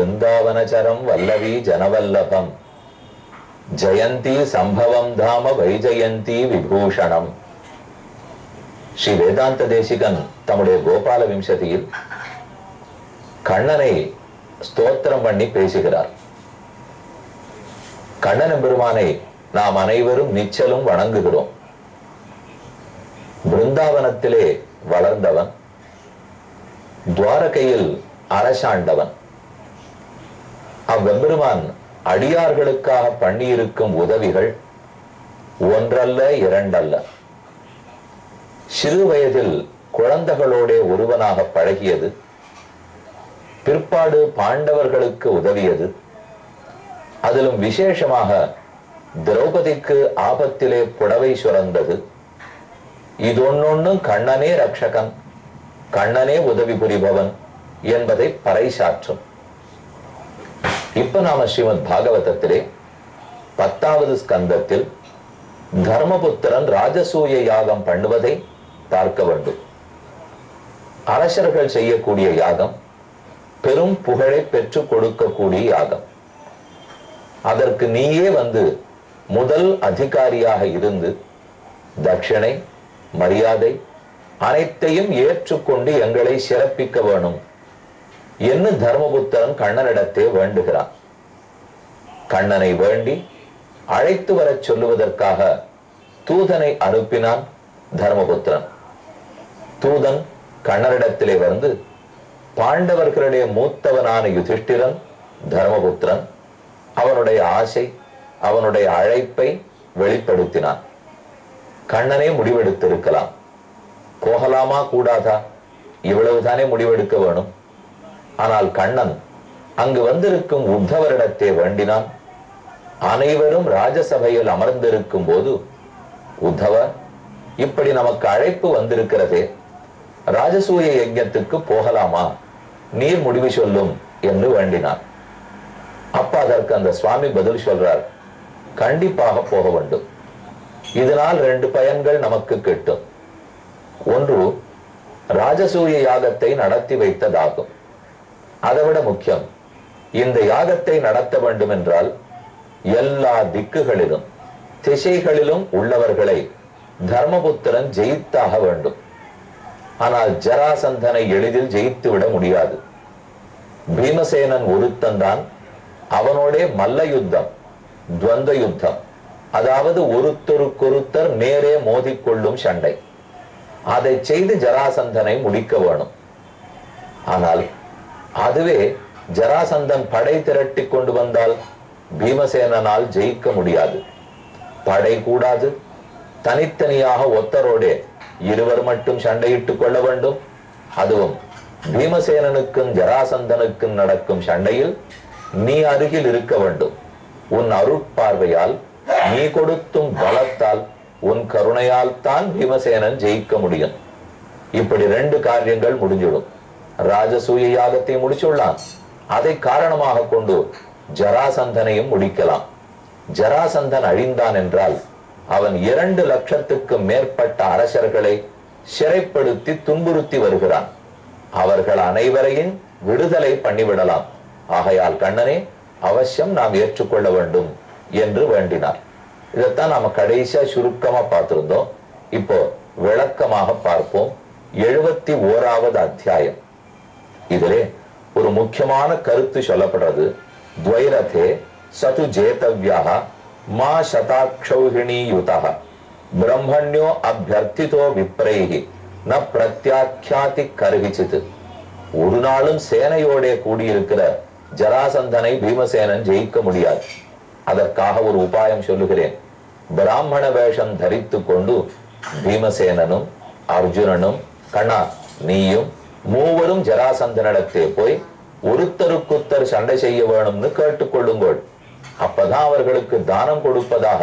பிருந்தாவனச்சரம் வல்லவி ஜனவல்லபம் ஜெயந்தி சம்பவம் தாம வைஜயந்தி விபூஷணம். ஸ்ரீ வேதாந்த தேசிகன் தம்முடைய கோபால விம்சதியில் கண்ணனை ஸ்தோத்திரம் பண்ணி பேசுகிறார். கண்ணன் பெருமானை நாம் அனைவரும் நிச்சலும் வணங்குகிறோம். பிருந்தாவனத்திலே வளர்ந்தவன், துவாரகையில் அரசாண்டவன். அவ்வெம்பெருமான் அடியார்களுக்காக பண்ணியிருக்கும் உதவிகள் ஒன்றல்ல இரண்டல்ல. சிறு வயதில் குழந்தைகளோட ஒருவனாக பழகியது, பிற்பாடு பாண்டவர்களுக்கு உதவியது, அதிலும் விசேஷமாக திரௌபதிக்கு ஆபத்திலே புடவை சுரந்தது. இதொன்னொன்னு கண்ணனே ரக்ஷகன், கண்ணனே உதவி புரிபவன் என்பதை பறைசாற்றும். இப்ப நாம ஸ்ரீமத் பாகவதத்திலே 10வது ஸ்கந்தத்தில் தர்மபுத்திரன் ராஜசூய யாகம் பண்ணுவதை பார்க்க வேண்டும். அரசர்கள் செய்யக்கூடிய யாகம் பெரும் புகழை பெற்றுக் கொடுக்கக்கூடிய யாகம். அதற்கு நீயே வந்து முதல் அதிகாரியாக இருந்து தட்சணை மரியாதை அனைத்தையும் ஏற்றுக்கொண்டு எங்களை சிறப்பிக்க வேணும் என்று தர்மபுத்திரன் கண்ணனிடத்தே வேண்டுகிறான். கண்ணனை வேண்டி அழைத்து வரச் சொல்லுவதற்காக தூதனை அனுப்பினான் தர்மபுத்திரன். தூதன் கண்ணனிடத்திலே வந்து பாண்டவர்களுடைய மூத்தவனான யுதிஷ்டிரன் தர்மபுத்திரன் அவனுடைய ஆசை அவனுடைய அழைப்பை வெளிப்படுத்தினான். கண்ணனே முடிவெடுத்திருக்கலாம். போகலாமா கூடாதா, இவ்வளவுதானே முடிவெடுக்க வேணும். ஆனால் கண்ணன் அங்கு வந்திருக்கும் உத்தவரிடத்தே வேண்டினான். அனைவரும் ராஜசபையில் அமர்ந்திருக்கும் போது, உத்தவர், இப்படி நமக்கு அழைப்பு வந்திருக்கிறதே, ராஜசூய யஜ்ஞத்துக்கு போகலாமா, நீர் முடிவு சொல்லும் என்று வேண்டினான். அப்ப அதற்கு அந்த சுவாமி பதில் சொல்றார், கண்டிப்பாக போக வேண்டும். இதனால் 2 பயன்கள் நமக்கு கிட்டும். ஒன்று, ராஜசூய யாகத்தை நடத்தி வைத்ததாகும். அதைவிட முக்கியம், இந்த யாகத்தை நடத்த வேண்டும் என்றால் எல்லா திக்குகளிலும் திசைகளிலும் உள்ளவர்களை தர்மபுத்திரன் ஜெயித்தாக வேண்டும். ஆனால் ஜராசந்தனை எளிதில் ஜெயித்து விட முடியாது. பீமசேனன் ஒருத்தன்தான் அவனோட மல்ல யுத்தம், துவந்த யுத்தம், அதாவது ஒருத்தருக்கொருத்தர் நேரே மோதிக்கொள்ளும் சண்டை, அதை செய்து ஜராசந்தனை முடிக்க வேணும். ஆனால் அதுவே ஜராசந்தன் படை திரட்டி கொண்டு வந்தால் பீமசேனனால் ஜெயிக்க முடியாது. படை கூடாது, தனித்தனியாக ஒத்தரோட இருவர் மட்டும் சண்டையிட்டுக் கொள்ள வேண்டும். அதுவும் பீமசேனனுக்கும் ஜராசந்தனுக்கும் நடக்கும் சண்டையில் நீ அருகில் இருக்க வேண்டும். உன் அருட்பார்வையால், நீ கொடுத்தும் பலத்தால், உன் கருணையால் தான் பீமசேனன் ஜெயிக்க முடியும். இப்படி 2 காரியங்கள் முடிஞ்சிடும். ராஜசூய யாகத்தை முடிச்சுள்ளான், அதை காரணமாக கொண்டு ஜராசந்தனையும் முடிக்கலாம். ஜராசந்தன் அழிந்தான் என்றால் அவன் 2 லட்சத்துக்கு மேற்பட்ட அரசர்களை சிறைப்படுத்தி துன்புறுத்தி வருகிறான். அவர்கள் அனைவரையும் விடுதலை பண்ணிவிடலாம். ஆகையால் கண்ணனே, அவசியம் நாம் ஏற்றுக்கொள்ள வேண்டும் என்று வேண்டினார். இதைத்தான் நாம கடைசியா சுருக்கமா பார்த்திருந்தோம். இப்போ விளக்கமாக பார்ப்போம். 71வது அத்தியாயம். இதிலே ஒரு முக்கியமான கருத்து சொல்லப்படுறது. துவைரதே சது ஜேதவ்யாக மா சதாக்ஷௌஹிணி யுதஹ பிரம்மண்யோ அபியர்த்திதோ விப்ரைஹி ந பிரத்யாக்யாதி கர்ஹிசித். ஒரு நாளும் சேனையோட கூடியிருக்கிற ஜராசந்தனை பீமசேனன் ஜெயிக்க முடியாது. அதற்காக ஒரு உபாயம் சொல்லுகிறேன். பிராமண வேஷம் தரித்து கொண்டு பீமசேனனும் அர்ஜுனனும், கண்ணா நீயும் மூவரும் ஜராசந்தனிடத்தே போய் ஒருத்தருக்குத்தர் சண்டை செய்ய வேணும்னு கேட்டுக்கொள்ளுங்கள். அப்பதான் அவர்களுக்கு தானம் கொடுப்பதாக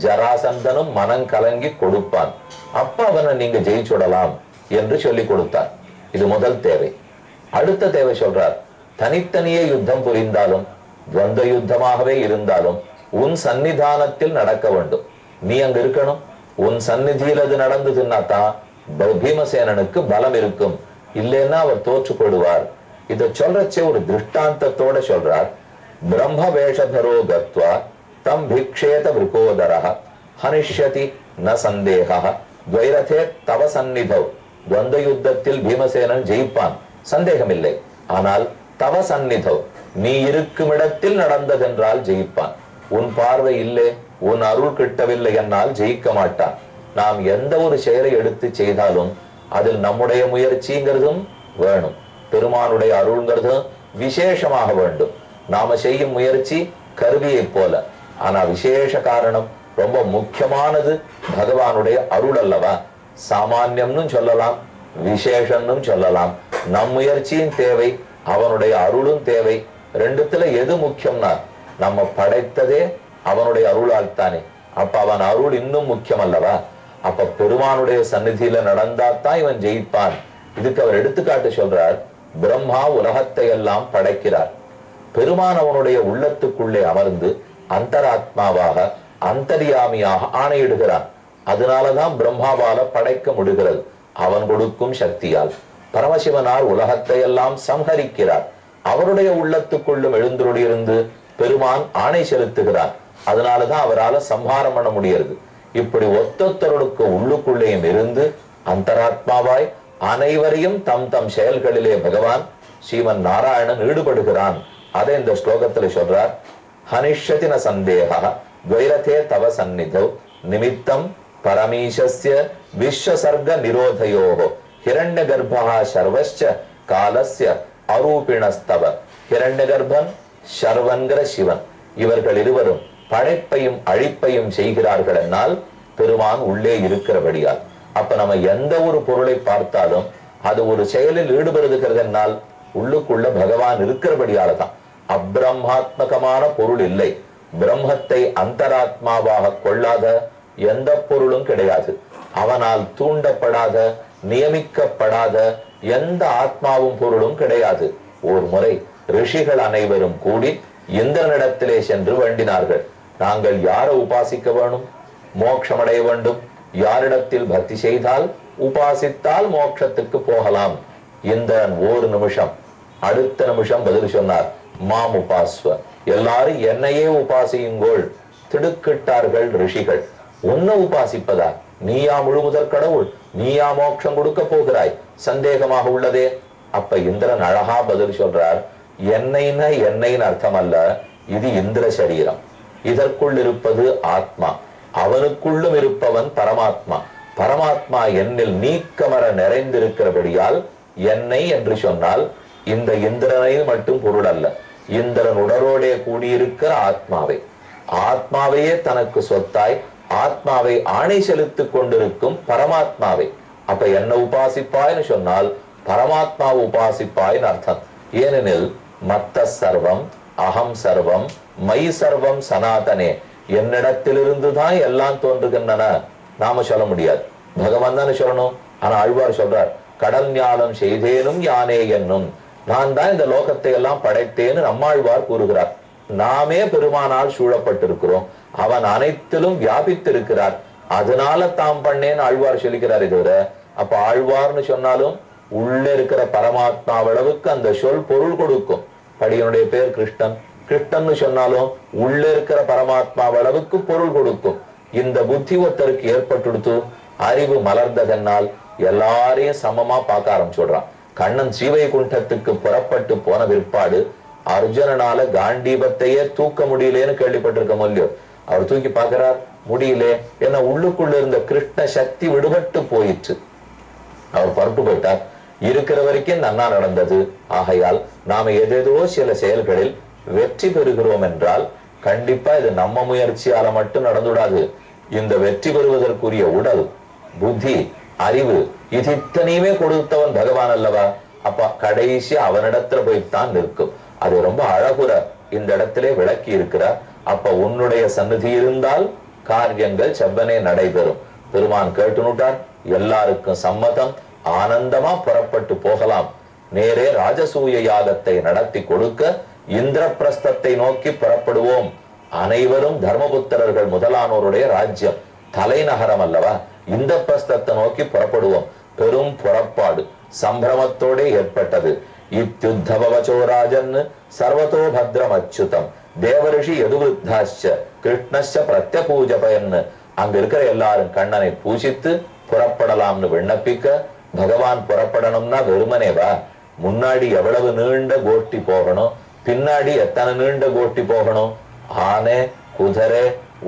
ஜராசந்தனும் மனம் கலங்கி கொடுப்பான். அப்ப அவனை நீங்க ஜெயிச்சுடலாம் என்று சொல்லி கொடுத்தார். இது முதல் தேவை. அடுத்த தேவை சொல்றார், தனித்தனியே யுத்தம் புரிந்தாலும் துவந்த யுத்தமாகவே இருந்தாலும் உன் சன்னிதானத்தில் நடக்க வேண்டும். நீ அங்க இருக்கணும். உன் சந்நிதியில் அது நடந்ததுன்னா தான் பீமசேனனுக்கு பலம் இருக்கும். இல்லைன்னா அவர் தோற்றுப்படுவார் இத சொல்றச்சே ஒரு திருஷ்டாந்தத்தோட சொல்றார். பிரம்ம வேஷதரோ கத்வா தம் பிக்ஷேத விருகோதரஹ ஹனிஷ்யதி ந சந்தேகஹ துவைரதே தவ சந்நிதௌ. துவந்த யுத்தத்தில் பீமசேனன் ஜெயிப்பான், சந்தேகம் இல்லை. ஆனால் தவ சந்நிதௌ, நீ இருக்கும் இடத்தில் நடந்ததென்றால் ஜெயிப்பான். உன் பார்வை இல்லை, உன் அருள் கிட்டவில்லை என்னால் ஜெயிக்க மாட்டான். நாம் எந்த ஒரு செயலை எடுத்து செய்தாலும் அதில் நம்முடைய முயற்சிங்கிறதும் வேணும், பெருமானுடைய அருள்ங்கிறதும் விசேஷமாக வேண்டும். நாம செய்யும் முயற்சி கருவியை போல, ஆனா விசேஷ காரணம் ரொம்ப முக்கியமானது பகவானுடைய அருள் அல்லவா. சாமான்யம்னு சொல்லலாம், விசேஷம்னு சொல்லலாம். நம் முயற்சியும் தேவை, அவனுடைய அருளும் தேவை. ரெண்டுத்துல எது முக்கியம்னா நம்ம படைத்ததே அவனுடைய அருளால் தானே. அப்ப அவன் அருள் இன்னும் முக்கியம் அல்லவா. அப்ப பெருமானுடைய சந்நிதியில நடந்தாத்தான் இவன் ஜெயிப்பான். இதுக்கு அவர் எடுத்துக்காட்டு சொல்றார். பிரம்மா உலகத்தை எல்லாம் படைக்கிறார். பெருமான் அவனுடைய உள்ளத்துக்குள்ளே அமர்ந்து அந்தராத்மாவாக அந்தரியாமியாக ஆணையிடுகிறான். அதனாலதான் பிரம்மாவால படைக்க முடிகிறது, அவன் கொடுக்கும் சக்தியால். பரமசிவனார் உலகத்தை எல்லாம் சம்ஹரிக்கிறார். அவருடைய உள்ளத்துக்குள்ளும் எழுந்தருளியிருந்து பெருமான் ஆணை செலுத்துகிறார். அதனாலதான் அவரால் சம்ஹாரம் பண்ண முடியாது. இப்படி ஒத்தொத்தருக்கு உள்ளுக்குள்ளேயும் இருந்து அந்தராத்மாவாய் அனைவரையும் தம் தம் செயல்களிலே பகவான் ஸ்ரீமன் நாராயணன் ஈடுபடுகிறான். அதை இந்த ஸ்லோகத்துல சொல்றார். ஹனிஷ்யதி ந சந்தேகஹ துவைரதே தவ சந்நிதௌ நிமித்தம் பரமீசஸ்ய விஸ்வசர்க நிரோதயோஹ ஹிரண்ய கர்ப்பஹ சர்வஸ்ய காலஸ்ய அரூபிணஸ்தவ. ஹிரண்ய கர்ப்பன், சர்வன்கிற சிவன், இவர்கள் இருவரும் படைப்பையும் அழிப்பையும் செய்கிறார்கள் என்னால் பெருமான் உள்ளே இருக்கிறபடியால். அப்ப நம்ம எந்த ஒரு பொருளை பார்த்தாலும் அது ஒரு செயலில் ஈடுபடுகிறது என்னால் உள்ளுக்குள்ள பகவான் இருக்கிறபடியால தான். அப்பிரம்மாத்மகமான பொருள் இல்லை. பிரம்மத்தை அந்தராத்மாவாக கொள்ளாத எந்த பொருளும் கிடையாது. அவனால் தூண்டப்படாத நியமிக்கப்படாத எந்த ஆத்மாவும் பொருளும் கிடையாது. ஒரு முறை ரிஷிகள் அனைவரும் கூடி இந்திரனிடத்திலே சென்று வேண்டினார்கள். நாங்கள் யாரை உபாசிக்க வேணும்? மோட்சமடைய வேண்டும். யாரிடத்தில் பக்தி செய்தால் உபாசித்தால் மோட்சத்துக்கு போகலாம். இந்திரன் ஒரு நிமிஷம், அடுத்த நிமிஷம் பதில் சொன்னார், மாம் உபாஸ்வ. எல்லாரும் என்னையே உபாசியுங்கோள். திடுக்கிட்டார்கள் ரிஷிகள். உன்னை உபாசிப்பதா? நீயா முழுமுதற் கடவுள்? நீயா மோட்சம் கொடுக்க போகிறாய்? சந்தேகமாக உள்ளதே. அப்ப இந்திரன் அழகா பதில் சொல்றார். என்னைன்னு என்னைன்னு அர்த்தம் அல்ல, இது இந்திர சரீரம். இதற்குள் இருப்பது ஆத்மா, அவனுக்குள்ளும் இருப்பவன் பரமாத்மா. பரமாத்மா என்னில் நீக்கமர நிறைந்திருக்கிறபடியால் என்னை என்று சொன்னால் இந்த இந்திரனை மட்டும் பொருள் அல்ல, இந்திரன் உடலோடே கூடியிருக்கிற ஆத்மாவை, ஆத்மாவையே தனக்கு சொத்தாய் ஆத்மாவை ஆணை செலுத்திக் கொண்டிருக்கும் பரமாத்மாவை. அப்ப என்ன உபாசிப்பாய்னு சொன்னால் பரமாத்மா உபாசிப்பாய்னு அர்த்தம். ஏனெனில் மத்த சர்வம் அகம் சர்வம் மை சர்வம் சனாதனே, என்னிடத்திலிருந்துதான் எல்லாம் தோன்றுகின்றன நாம சொல்ல முடியாது, பகவான் தானே சொல்லணும். ஆனா ஆழ்வார் சொல்றார், கடல் ஞானம் செய்தேனும் யானே என்னும், நான் தான் இந்த லோகத்தை எல்லாம் படைத்தேன்னு நம்மாழ்வார் கூறுகிறார். நாமே பெருமானால் சூழப்பட்டிருக்கிறோம், அவன் அனைத்திலும் வியாபித்திருக்கிறார், அதனால தாம் பண்ணேன்னு ஆழ்வார் சொல்லிக்கிறார். இதுவரை அப்ப ஆழ்வார்னு சொன்னாலும் உள்ள இருக்கிற பரமாத்மா அளவுக்கு அந்த சொல் பொருள் கொடுக்கும். படியனுடைய பேர் கிருஷ்ணன், கிருஷ்ணன்னு சொன்னாலும் உள்ள இருக்கிற பரமாத்மா அளவுக்கு பொருள் கொடுக்கும். இந்த புத்தி ஒருத்தருக்கு ஏற்பட்டுடுத்து அறிவு மலர்ந்ததனால் எல்லாரையும் சமமா பார்க்க ஆரம்பிச்சுடுறான். கண்ணன் ஸ்ரீவைகுண்டத்துக்கு புறப்பட்டு போன பிற்பாடு அர்ஜுனனால காண்டீபத்தையே தூக்க முடியலேன்னு கேள்விப்பட்டிருக்க முடியல. அவர் தூக்கி பார்க்கிறார், முடியல. ஏன்னா உள்ளுக்குள்ள இருந்த கிருஷ்ண சக்தி விடுபட்டு போயிற்று. அவர் புறப்பு போயிட்டார். இருக்கிற வரைக்கும் நன்னா நடந்தது. ஆகையால் நாம ஏதேதோ சில செயல்களில் வெற்றி பெறுகிறோம் என்றால் கண்டிப்பா இது நம்ம முயற்சியால மட்டும் நடந்துடாது. இந்த வெற்றி பெறுவதற்குரிய உடல், புத்தி, அறிவு, இது இத்தனையுமே கொடுத்தவன் பகவான் அல்லவா. அப்ப கடைசி அவனிடத்துல போய்தான் நிற்கும். அது ரொம்ப அழகுற இந்த இடத்திலே விளக்கி இருக்கிறார். அப்ப உன்னுடைய சந்நிதி இருந்தால் காரியங்கள் செவ்வனே நடைபெறும். பெருமான் கேட்டுனுட்டார், எல்லாருக்கும் சம்மதம், ஆனந்தமா புறப்பட்டு போகலாம். நேரே ராஜசூய யாகத்தை நடத்தி கொடுக்க இந்திரபிரஸ்தத்தை நோக்கி புறப்படுவோம். அனைவரும் தர்மபுத்திரர்கள் முதலானோருடைய ராஜ்யம், தலைநகரம் அல்லவா. இந்திரபிரஸ்தத்தை நோக்கி புறப்படுவோம். பெரும் புறப்பாடு சம்பிரமத்தோட ஏற்பட்டது. இத்யுத்தவவச்சோ ராஜன் சர்வதோ பத்ரம் அச்சுதம் தேவரிஷி யதுவிருத்தாச்ச கிருஷ்ணஸ்ய பிரத்யபூஜபயன். அங்க இருக்கிற எல்லாரும் கண்ணனை பூஜித்து புறப்படலாம்னு விண்ணப்பிக்க, பகவான் புறப்படணும்னா வெறுமனேவா? முன்னாடி எவ்வளவு நீண்ட கோஷ்டி போகணும், பின்னாடி எத்தனை நீண்ட கோஷ்டி போகணும். ஆனை, குதிரை,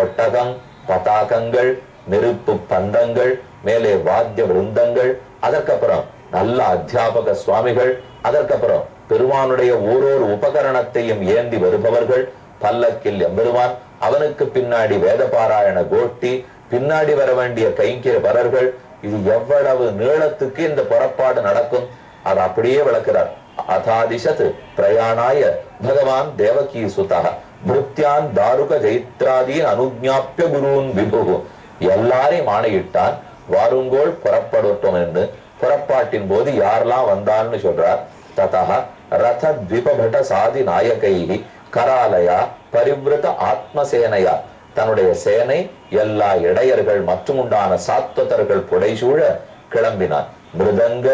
ஒட்டகம், பதாகங்கள், நெருப்பு பந்தங்கள், மேலே வாத்திய விருந்தங்கள், அதற்கப்புறம் நல்ல அத்தியாபக சுவாமிகள், அதற்கப்புறம் பெருமானுடைய ஓரொரு உபகரணத்தையும் ஏந்தி வருபவர்கள், பல்லக்கில் எம்பெருமான், அவனுக்கு பின்னாடி வேதபாராயண கோஷ்டி, பின்னாடி வர வேண்டிய கைங்கிற பரர்கள். இது எவ்வளவு நீளத்துக்கு இந்த புறப்பாடு நடக்கும்? அது அப்படியே விளக்கிறார். அதாதிசத் பிரயாணாய பகவான் தேவகி சுதா பிருத்யான் தாருக ஜெயித்ராதீன் அனுஜாப்பிய குருன் விபு. எல்லாரையும் ஆணையிட்டான், வாருங்கோள் புறப்படட்டும் என்று. புறப்பாட்டின் போது யாரெல்லாம் வந்தான்னு சொல்றார். ததா ரத த்விபபட சாதி நாயகைஹி கராலயா பரிவிருத ஆத்மசேனையா. தன்னுடைய சேனை எல்லா இடையர்கள் மற்றும் உண்டான சாத்வதர்கள் புடைசூழ கிளம்பினான். மிருதங்க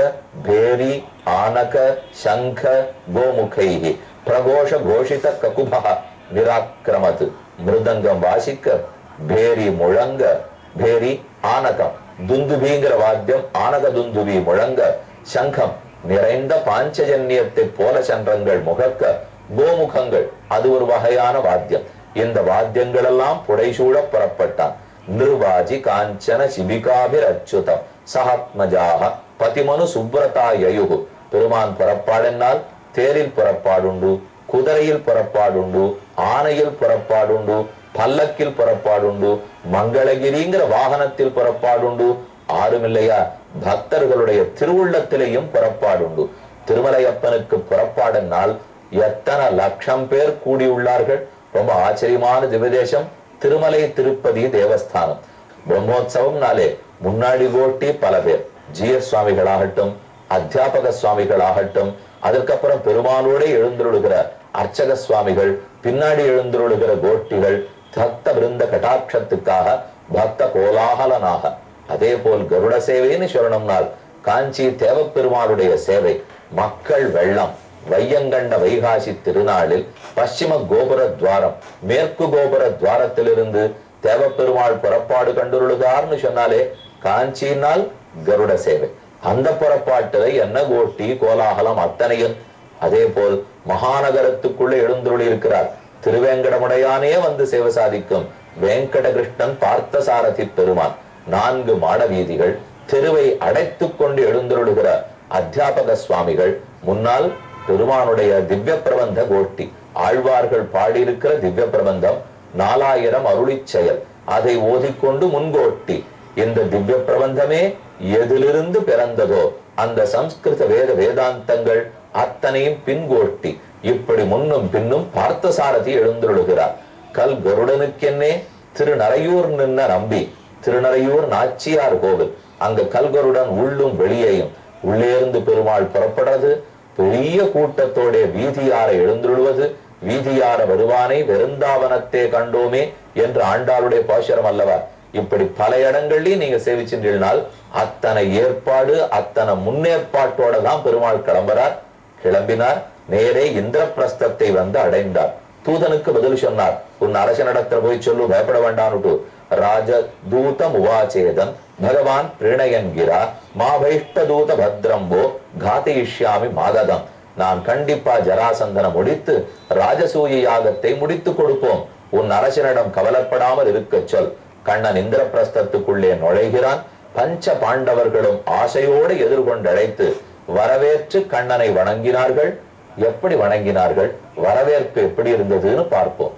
பேரி ஆனக சங்க கோமுகைஹி பிரகோஷ கோஷித ககுபா நிராக்கிரமது. மிருதங்கம் வாசிக்க, பேரி முழங்க, பேரி ஆனகம் துந்துபிங்கிற வாத்தியம், ஆனக துந்துபி முழங்க, சங்கம் நிறைந்த பாஞ்சஜன்யத்தை போல சன்றங்கள் முகக்க, கோமுகங்கள் அது ஒரு வகையான வாத்தியம். இந்த வாத்தியங்கள் எல்லாம் புடைசூழ புறப்பட்டான். நிர்வாஜி காஞ்சன சிபிகாபிர் அச்சுதம் சஹாத்மஜாக பதிமனு சுப்ரதா யயுகு. பெருமான் புறப்பாடென்னால் தேரில் புறப்பாடுண்டு, குதிரையில் புறப்பாடுண்டு, ஆனையில் புறப்பாடுண்டு, பல்லக்கில் புறப்பாடுண்டு, மங்களகிரிங்கிற வாகனத்தில் புறப்பாடுண்டு. ஆறுமில்லையா, பக்தர்களுடைய திருவுள்ளத்திலேயும் புறப்பாடுண்டு. திருமலையப்பனுக்கு புறப்பாடனால் எத்தனை லட்சம் பேர் கூடியுள்ளார்கள். ரொம்ப ஆச்சரியமான திவ்யதேசம் திருமலை திருப்பதி தேவஸ்தானம். பிரம்மோத்சவம்னாலே முன்னாடி கோட்டி பல பேர், ஜிஎஸ் சுவாமிகளாகட்டும், அத்தியாபக சுவாமிகளாகட்டும், அதற்கப்புறம் பெருமானோட எழுந்துருளுகிற அர்ச்சக சுவாமிகள், பின்னாடி எழுந்துருளுகிற கோட்டிகள், பக்த விருந்த கட்டாட்சத்துக்காக பக்த கோலாகலனாக. அதே போல் கருட சேவைன்னு சொல்லணும்னால் காஞ்சி தேவப்பெருமானுடைய சேவை, மக்கள் வெள்ளம். வையங்கண்ட வைகாசி திருநாளில் பশ্চিம கோபுர துவாரம், மேற்கு கோபுர துவாரத்திலிருந்து தேவப்பெருமாள் புறப்பாடு கண்டுருளுகார்னு சொன்னாலே காஞ்சியினால் கருட சேவை. அந்த புறப்பாட்டுல என்ன கோஷ்டி கோலாகலம் அத்தனையும். அதே போல் மகாநகரத்துக்குள்ள எழுந்துருளி இருக்கிறார் திருவேங்கடமுடையானே வந்து சேவை சாதிக்கும் வேங்கட கிருஷ்ணன் பார்த்த சாரதி பெருமான். 4 மாட வீதிகள், தெருவை அடைத்துக் கொண்டு எழுந்துருளுகிற அத்தியாபக சுவாமிகள், முன்னால் பெருமானுடைய திவ்ய பிரபந்த கோஷ்டி, ஆழ்வார்கள் பாடியிருக்கிற திவ்ய பிரபந்தம் 4000 அருளி செயல், அதை ஓதிக்கொண்டு முன்கோட்டி. இந்த திவ்ய பிரபந்தமே எதிலிருந்து பிறந்ததோ அந்த சம்ஸ்கிருத வேத வேதாந்தங்கள் அத்தனையும் பின்கோட்டி. இப்படி முன்னும் பின்னும் பார்த்தசாரதி எழுந்துருளுகிறார். கல் கருடனுக்கென்னே திருநறையூர் நின்ன நம்பி, திருநறையூர் நாச்சியார் கோவில், அங்க கல்கருடன் உள்ளும் வெளியேயும். உள்ளேருந்து பெருமாள் புறப்படுறது, பெரிய கூட்டத்தோட வீதியார எழுந்துருள்வது, வீதியார வருவானை வெறுந்தாவனத்தே கண்டோமே என்று ஆண்டாளுடைய பாசுரம் அல்லவா. இப்படி பல இடங்கள்லயும் நீங்க சேவிச்சின்றீர்கள். அத்தனை ஏற்பாடு, அத்தனை முன்னேற்பாட்டோட தான் பெருமாள் கிளம்புறார். கிளம்பினார், நேரே இந்திரபிரஸ்தத்தை வந்து அடைந்தார். தூதனுக்கு பதில் சொன்னார், உன் அரசனிடத்துல போய் சொல்லு, பயப்பட வேண்டான்னு. ராஜ தூதம் உவாச்சேதன் பகவான் பிரணயன்கிறா மாபைஷ்ட தூத பத்ரம்போ காதயிஷ்யாமி மாகதம். நான் கண்டிப்பா ஜராசந்தனை முடித்து ராஜசூய யாகத்தை முடித்து கொடுப்போம். உன் அரசனிடம் கவலைப்படாமல் இருக்க சொல். கண்ணன் இந்திரபிரஸ்தத்துக்குள்ளே நுழைகிறான். பஞ்ச பாண்டவர்களும் ஆசையோடு எதிர்கொண்டழைத்து வரவேற்று கண்ணனை வணங்கினார்கள். எப்படி வணங்கினார்கள், வரவேற்பு எப்படி இருந்ததுன்னு பார்ப்போம்.